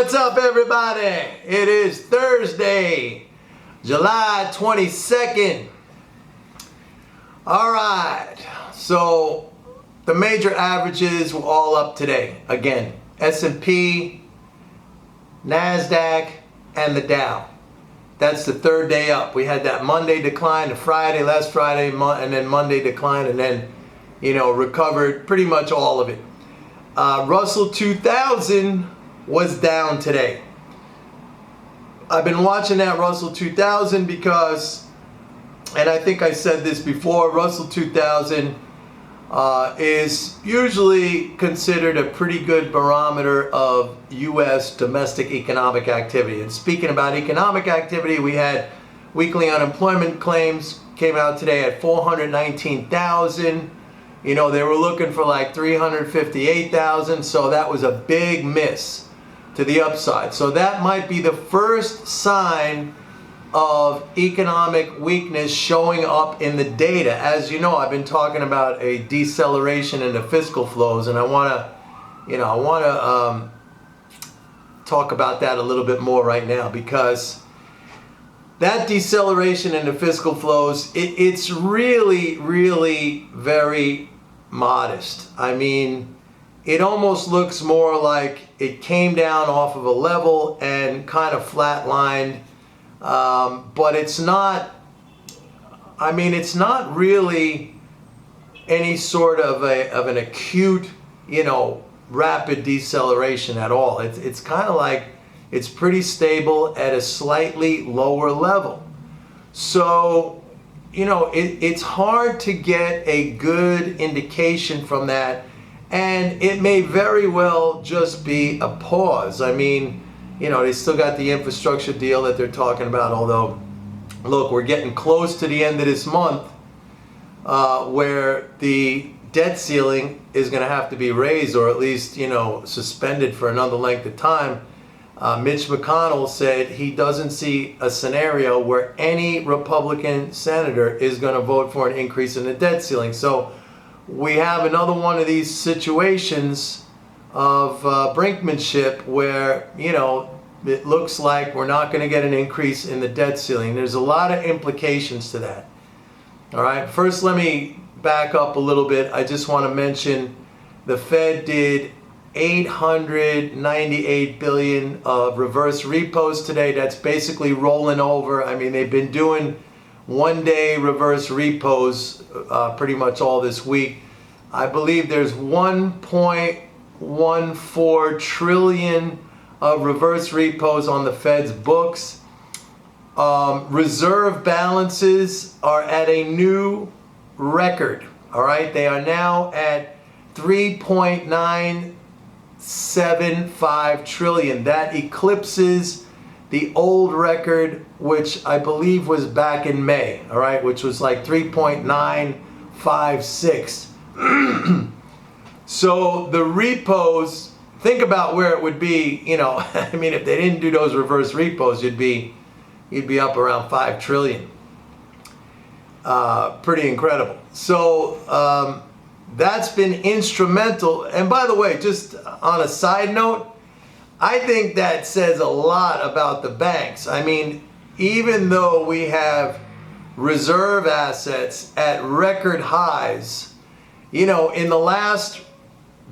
What's up, everybody? It is Thursday, July 22nd. All right, so the major averages were all up today. Again, S&P, NASDAQ, and the Dow. That's the third day up. We had that Monday decline, the Friday, last Friday, and then Monday decline, and then, recovered pretty much all of it. Russell 2000 was down today. I've been watching that Russell 2000 because, and I think I said this before, Russell 2000 is usually considered a pretty good barometer of U.S. domestic economic activity. And speaking about economic activity, we had weekly unemployment claims came out today at 419,000. They were looking for like 358,000, so that was a big miss to the upside. So that might be the first sign of economic weakness showing up in the data. As you know, I've been talking about a deceleration in the fiscal flows, and I want to talk about that a little bit more right now, because that deceleration in the fiscal flows, it's really, really very modest. I mean, it almost looks more like it came down off of a level and kind of flatlined, but it's not, it's not really any sort of an acute, rapid deceleration at all. It's kind of like it's pretty stable at a slightly lower level. So, it's hard to get a good indication from that. And it may very well just be a pause. They still got the infrastructure deal that they're talking about, although, look, we're getting close to the end of this month where the debt ceiling is going to have to be raised, or at least, suspended for another length of time. Mitch McConnell said he doesn't see a scenario where any Republican senator is going to vote for an increase in the debt ceiling. So we have another one of these situations of brinkmanship where, it looks like we're not going to get an increase in the debt ceiling. There's a lot of implications to that. All right, first let me back up a little bit. I just want to mention the Fed did 898 billion of reverse repos today. That's basically rolling over. They've been doing one-day reverse repos pretty much all this week. I believe there's 1.14 trillion of reverse repos on the Fed's books. Reserve balances are at a new record. All right, they are now at 3.975 trillion. That eclipses the old record, which I believe was back in May, all right, which was like 3.956. So the repos, think about where it would be, if they didn't do those reverse repos, you'd be up around 5 trillion. Pretty incredible. So that's been instrumental. And by the way, just on a side note, I think that says a lot about the banks. Even though we have reserve assets at record highs, in the last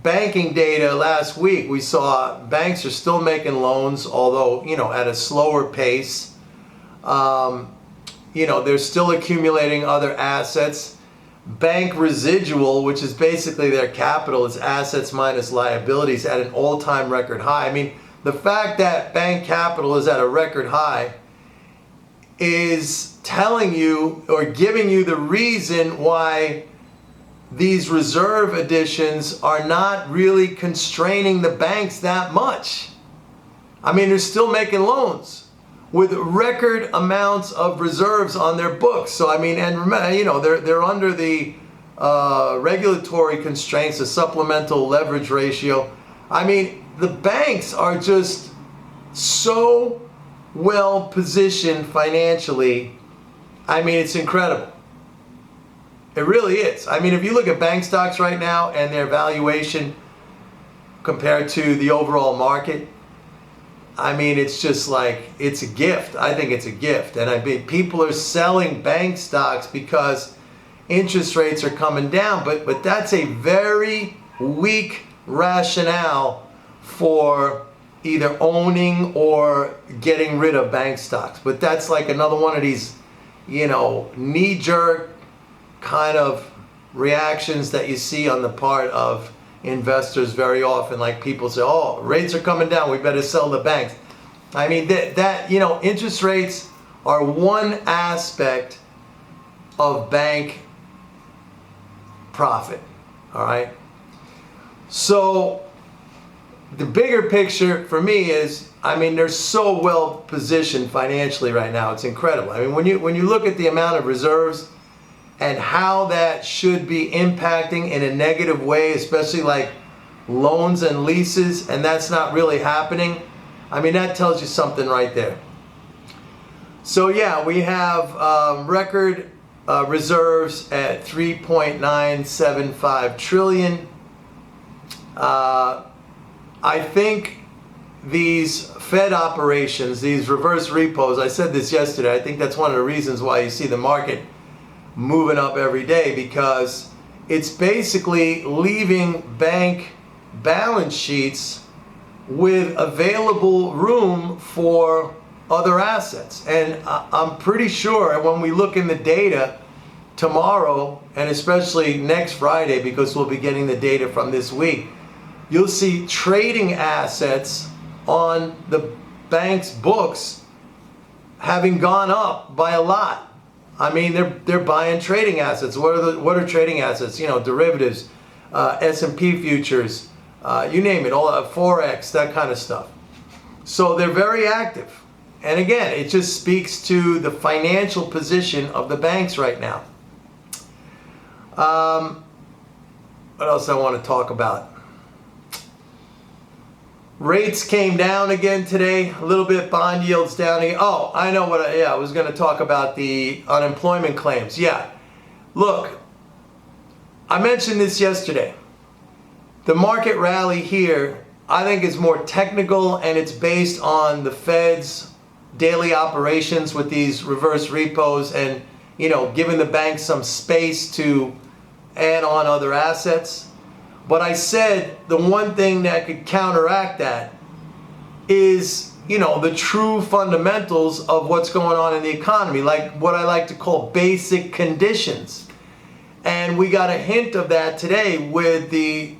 banking data last week, we saw banks are still making loans, although, at a slower pace. They're still accumulating other assets. Bank residual, which is basically their capital, is assets minus liabilities, at an all-time record high. The fact that bank capital is at a record high is telling you, or giving you, the reason why these reserve additions are not really constraining the banks that much. They're still making loans with record amounts of reserves on their books. So and remember, they're under the regulatory constraints, the supplemental leverage ratio. The banks are just so well positioned financially. It's incredible. It really is. If you look at bank stocks right now and their valuation compared to the overall market, I mean, it's just like, it's a gift. I think it's a gift. And I mean, people are selling bank stocks because interest rates are coming down, but that's a very weak rationale for either owning or getting rid of bank stocks. But that's like another one of these, knee-jerk kind of reactions that you see on the part of investors very often. Like people say, oh, rates are coming down, we better sell the banks. I mean, that interest rates are one aspect of bank profit, all right? So the bigger picture for me is, I mean, they're so well positioned financially right now. It's incredible. I mean, when you look at the amount of reserves and how that should be impacting in a negative way, especially like loans and leases, and that's not really happening, I mean, that tells you something right there. So yeah, we have record reserves at 3.975 trillion. I think these Fed operations, these reverse repos, I said this yesterday, I think that's one of the reasons why you see the market moving up every day, because it's basically leaving bank balance sheets with available room for other assets. And I'm pretty sure when we look in the data tomorrow, and especially next Friday, because we'll be getting the data from this week, you'll see trading assets on the bank's books having gone up by a lot. I mean, they're buying trading assets. What are trading assets? Derivatives, S&P futures, you name it, all Forex, that kind of stuff. So they're very active. And again, it just speaks to the financial position of the banks right now. What else I want to talk about? Rates came down again today, a little bit. Bond yields down again. Oh, I know what I was going to talk about, the unemployment claims. Yeah, look, I mentioned this yesterday. The market rally here, I think, is more technical, and it's based on the Fed's daily operations with these reverse repos and, giving the banks some space to add on other assets. But I said the one thing that could counteract that is, the true fundamentals of what's going on in the economy, like what I like to call basic conditions. And we got a hint of that today with the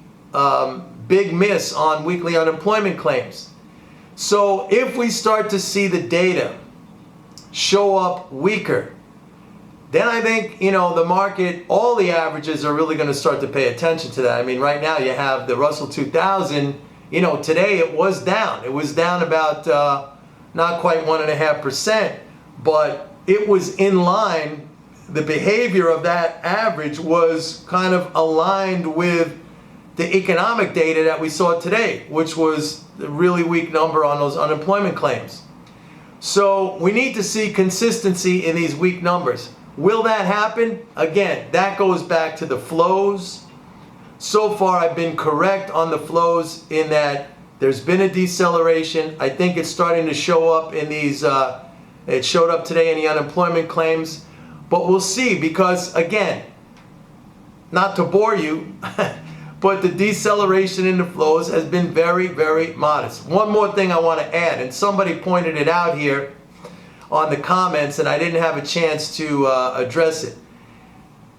big miss on weekly unemployment claims. So if we start to see the data show up weaker, then I think, the market, all the averages are really going to start to pay attention to that. I mean, right now you have the Russell 2000, today it was down. It was down about not quite 1.5%, but it was in line. The behavior of that average was kind of aligned with the economic data that we saw today, which was a really weak number on those unemployment claims. So we need to see consistency in these weak numbers. Will that happen? Again, that goes back to the flows. So far, I've been correct on the flows in that there's been a deceleration. I think it's starting to show up in these, it showed up today in the unemployment claims. But we'll see, because again, not to bore you, but the deceleration in the flows has been very, very modest. One more thing I want to add, and somebody pointed it out here on the comments, and I didn't have a chance to address it.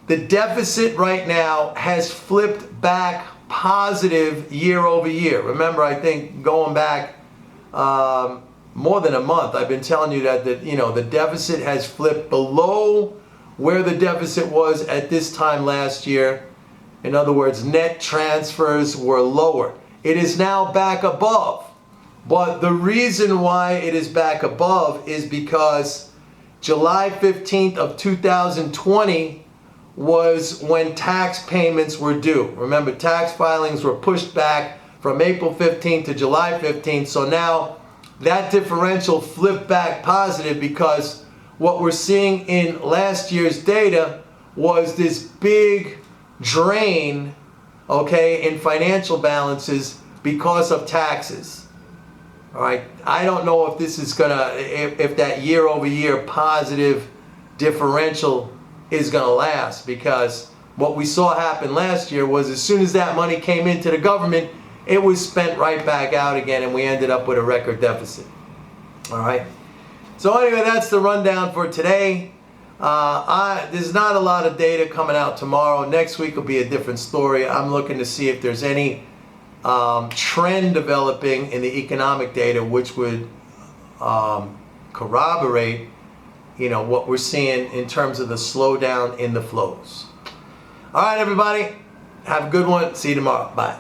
The deficit right now has flipped back positive year over year. Remember, I think going back more than a month, I've been telling you that the deficit has flipped below where the deficit was at this time last year. In other words, net transfers were lower. It is now back above. But the reason why it is back above is because July 15th of 2020 was when tax payments were due. Remember, tax filings were pushed back from April 15th to July 15th. So now that differential flipped back positive, because what we're seeing in last year's data was this big drain, in financial balances because of taxes. All right, I don't know if this is gonna, if that year-over-year positive differential is gonna last, because what we saw happen last year was as soon as that money came into the government, it was spent right back out again, and we ended up with a record deficit. All right. So anyway, that's the rundown for today. There's not a lot of data coming out tomorrow. Next week will be a different story. I'm looking to see if there's any trend developing in the economic data which would corroborate, what we're seeing in terms of the slowdown in the flows. All right, everybody, have a good one. See you tomorrow. Bye.